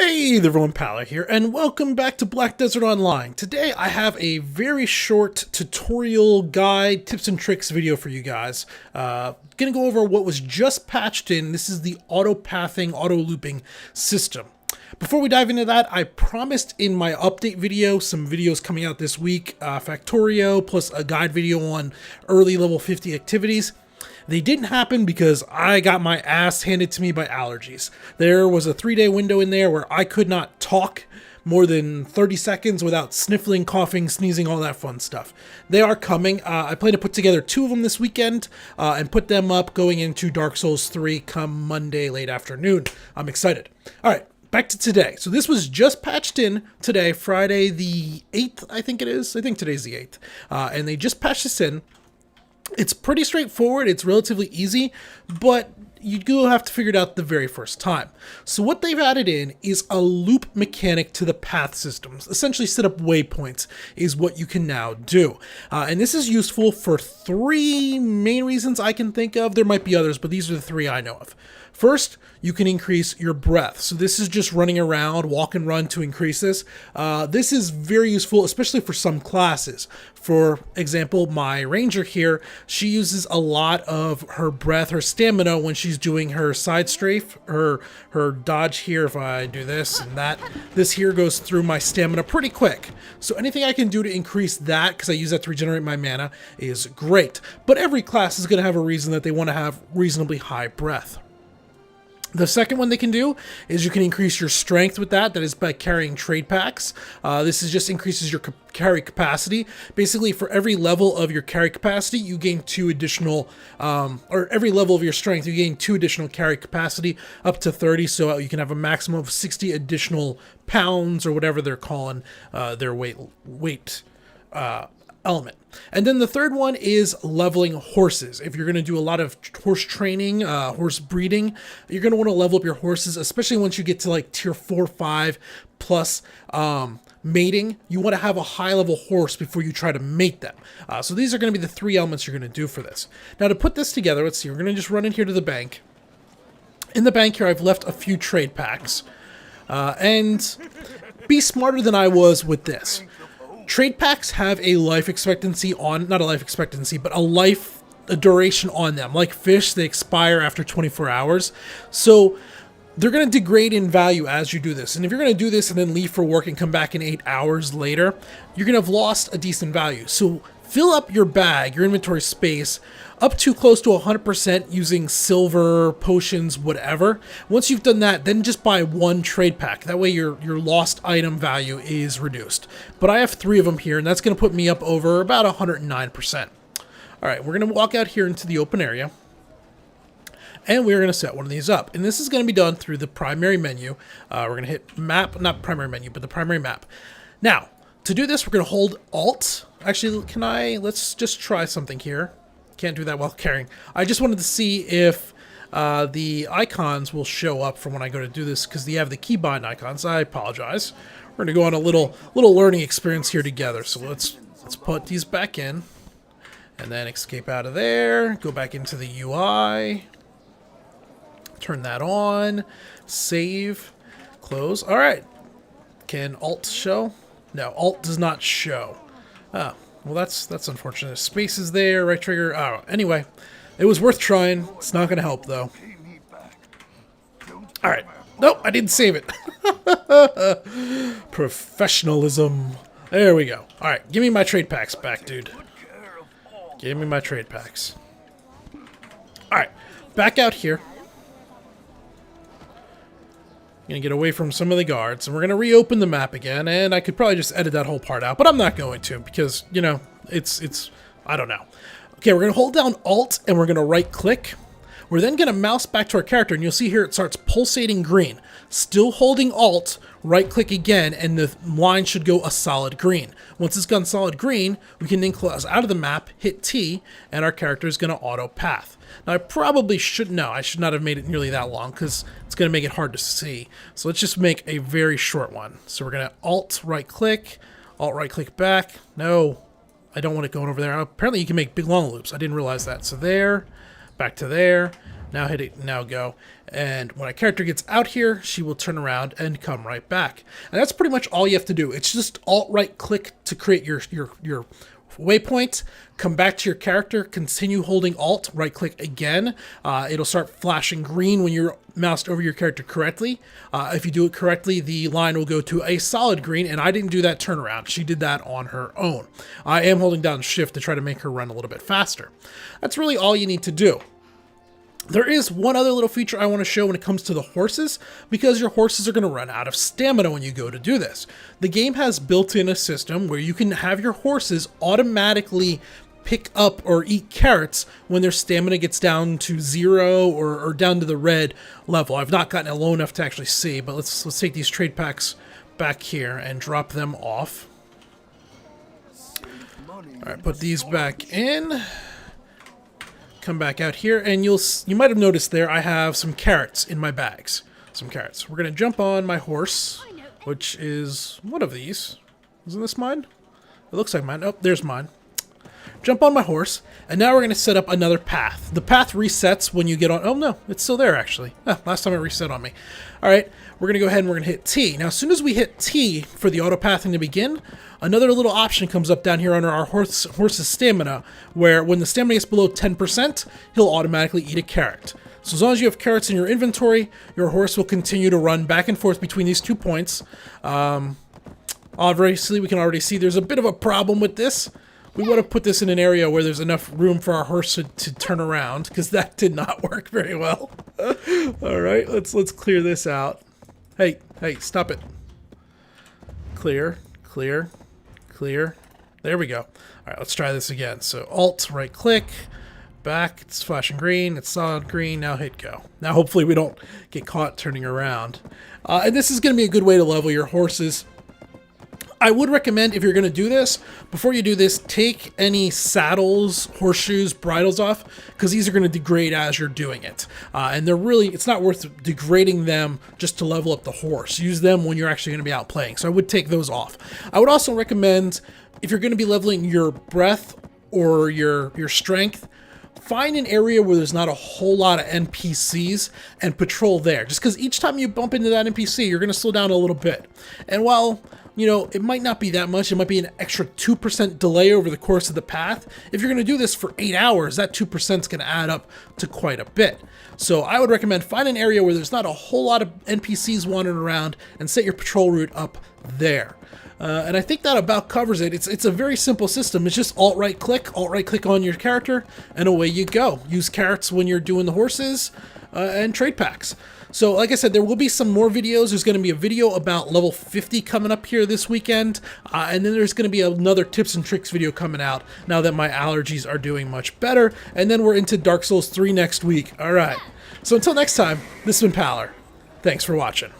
Hey there everyone, Pala here, and welcome back to Black Desert Online. Today I have a very short tutorial guide, tips and tricks video for you guys. Gonna go over what was just patched in. This is the auto-pathing, auto-looping system. Before we dive into that, I promised in my update video, some videos coming out this week, Factorio, plus a guide video on early level 50 activities. They didn't happen because I got my ass handed to me by allergies. There was a 3-day window in there where I could not talk more than 30 seconds without sniffling, coughing, sneezing, all that fun stuff. They are coming. I plan to put together 2 of them this weekend and put them up going into Dark Souls 3 come Monday late afternoon. I'm excited. All right. Back to today. So this was just patched in today, Friday the 8th, I think it is. I think today's the 8th. And they just patched this in. It's pretty straightforward, it's relatively easy, but you do have to figure it out the very first time. So what they've added in is a loop mechanic to the path systems. Essentially set up waypoints is what you can now do. And this is useful for 3 main reasons I can think of. There might be others, but these are the 3 I know of. First, you can increase your breath. So this is just running around, walk and run to increase this. This is very useful, especially for some classes. For example, my ranger here, she uses a lot of her breath, her stamina when she's doing her side strafe, her dodge here. If I do this and that, this here goes through my stamina pretty quick. So anything I can do to increase that, because I use that to regenerate my mana, is great. But every class is going to have a reason that they want to have reasonably high breath. The second one they can do is you can increase your strength with that. That is by carrying trade packs. This is just increases your carry capacity. Basically, for every level of your carry capacity, you gain 2 additional, or every level of your strength, you gain 2 additional carry capacity up to 30. So you can have a maximum of 60 additional pounds or whatever they're calling their weight element. And then the third one is leveling horses. If you're going to do a lot of horse training, horse breeding, you're going to want to level up your horses, especially once you get to like tier 4, 5 plus mating. You want to have a high level horse before you try to mate them. So these are going to be the 3 elements you're going to do for this. Now to put this together, let's see, we're going to just run in here to the bank. In the bank here, I've left a few trade packs. And be smarter than I was with this. Trade packs have a life expectancy on, not a life expectancy, but a duration on them. Like fish, they expire after 24 hours. So they're going to degrade in value as you do this. And if you're going to do this and then leave for work and come back in 8 hours later, you're going to have lost a decent value. So fill up your bag, your inventory space, up to close to 100% using silver, potions, whatever. Once you've done that, then just buy 1 trade pack. That way your lost item value is reduced. But I have 3 of them here, and that's going to put me up over about 109%. All right, we're going to walk out here into the open area, and we're going to set one of these up. And this is going to be done through the primary menu. We're going to hit map, not primary menu, but the primary map. Now, to do this, we're going to hold Alt. Actually, let's just try something here. Can't do that while carrying. I just wanted to see if the icons will show up from when I go to do this, because they have the keybind icons. I apologize. We're going to go on a little learning experience here together. So let's put these back in, and then escape out of there. Go back into the UI. Turn that on. Save. Close. All right. Can Alt show? No, Alt does not show. Oh. Well, that's unfortunate. Space is there, right trigger. Oh, anyway, it was worth trying. It's not going to help, though. All right. Nope, I didn't save it. Professionalism. There we go. All right, give me my trade packs back, dude. Give me my trade packs. All right, back out here. Gonna get away from some of the guards, and we're gonna reopen the map again, and I could probably just edit that whole part out, but I'm not going to, because, you know, it's I don't know. Okay, we're gonna hold down Alt, and we're gonna right click. We're then gonna mouse back to our character, and you'll see here it starts pulsating green. Still holding Alt, right click again, and the line should go a solid green. Once it's gone solid green, we can then close out of the map, hit T, and our character is gonna auto path. Now, I probably should know. I should not have made it nearly that long, because it's going to make it hard to see. So let's just make a very short one. So we're going to Alt right-click back. No, I don't want it going over there. Apparently, you can make big long loops. I didn't realize that. So there, back to there, Now hit it, now go. And when a character gets out here, she will turn around and come right back. And that's pretty much all you have to do. It's just alt-right click to create your waypoint, come back to your character, continue holding alt, right click again. It'll start flashing green when you're moused over your character correctly. If you do it correctly, the line will go to a solid green, and I didn't do that turnaround. She did that on her own. I am holding down shift to try to make her run a little bit faster. That's really all you need to do. There is one other little feature I want to show when it comes to the horses, because your horses are going to run out of stamina when you go to do this. The game has built in a system where you can have your horses automatically pick up or eat carrots when their stamina gets down to 0 or down to the red level. I've not gotten it low enough to actually see, but let's take these trade packs back here and drop them off. Alright, put these back in. Come back out here, and you might have noticed there I have some carrots in my bags. Some carrots. We're going to jump on my horse, which is one of these. Isn't this mine? It looks like mine. Oh, there's mine. Jump on my horse, and now we're going to set up another path. The path resets when you get on... Oh, no, it's still there, actually. Last time it reset on me. All right, we're going to go ahead and we're going to hit T. Now, as soon as we hit T for the auto pathing to begin, another little option comes up down here under our horse's stamina, where when the stamina gets below 10%, he'll automatically eat a carrot. So as long as you have carrots in your inventory, your horse will continue to run back and forth between these 2 points. Obviously, we can already see there's a bit of a problem with this. We want to put this in an area where there's enough room for our horse to turn around, because that did not work very well. All right, let's clear this out. Hey, stop it. Clear, clear, clear. There we go. All right, let's try this again. So Alt, right click, back, it's flashing green, it's solid green, now hit go. Now hopefully we don't get caught turning around. And this is going to be a good way to level your horses. I would recommend, if you're going to do this, before you do this, take any saddles, horseshoes, bridles off, because these are going to degrade as you're doing it. And they're really, it's not worth degrading them just to level up the horse. Use them when you're actually going to be out playing. So I would take those off. I would also recommend, if you're going to be leveling your breath or your strength, find an area where there's not a whole lot of NPCs and patrol there. Just because each time you bump into that NPC, you're going to slow down a little bit. And while, you know, it might not be that much, it might be an extra 2% delay over the course of the path. If you're going to do this for 8 hours, that 2% is going to add up to quite a bit. So I would recommend find an area where there's not a whole lot of NPCs wandering around and set your patrol route up there. And I think that about covers it. It's a very simple system. It's just alt-right click on your character, and away you go. Use carrots when you're doing the horses, and trade packs. So like I said, there will be some more videos. There's going to be a video about level 50 coming up here this weekend, and then there's going to be another tips and tricks video coming out now that my allergies are doing much better, and then we're into Dark Souls 3 next week. All right, so until next time, this has been Paller. Thanks for watching.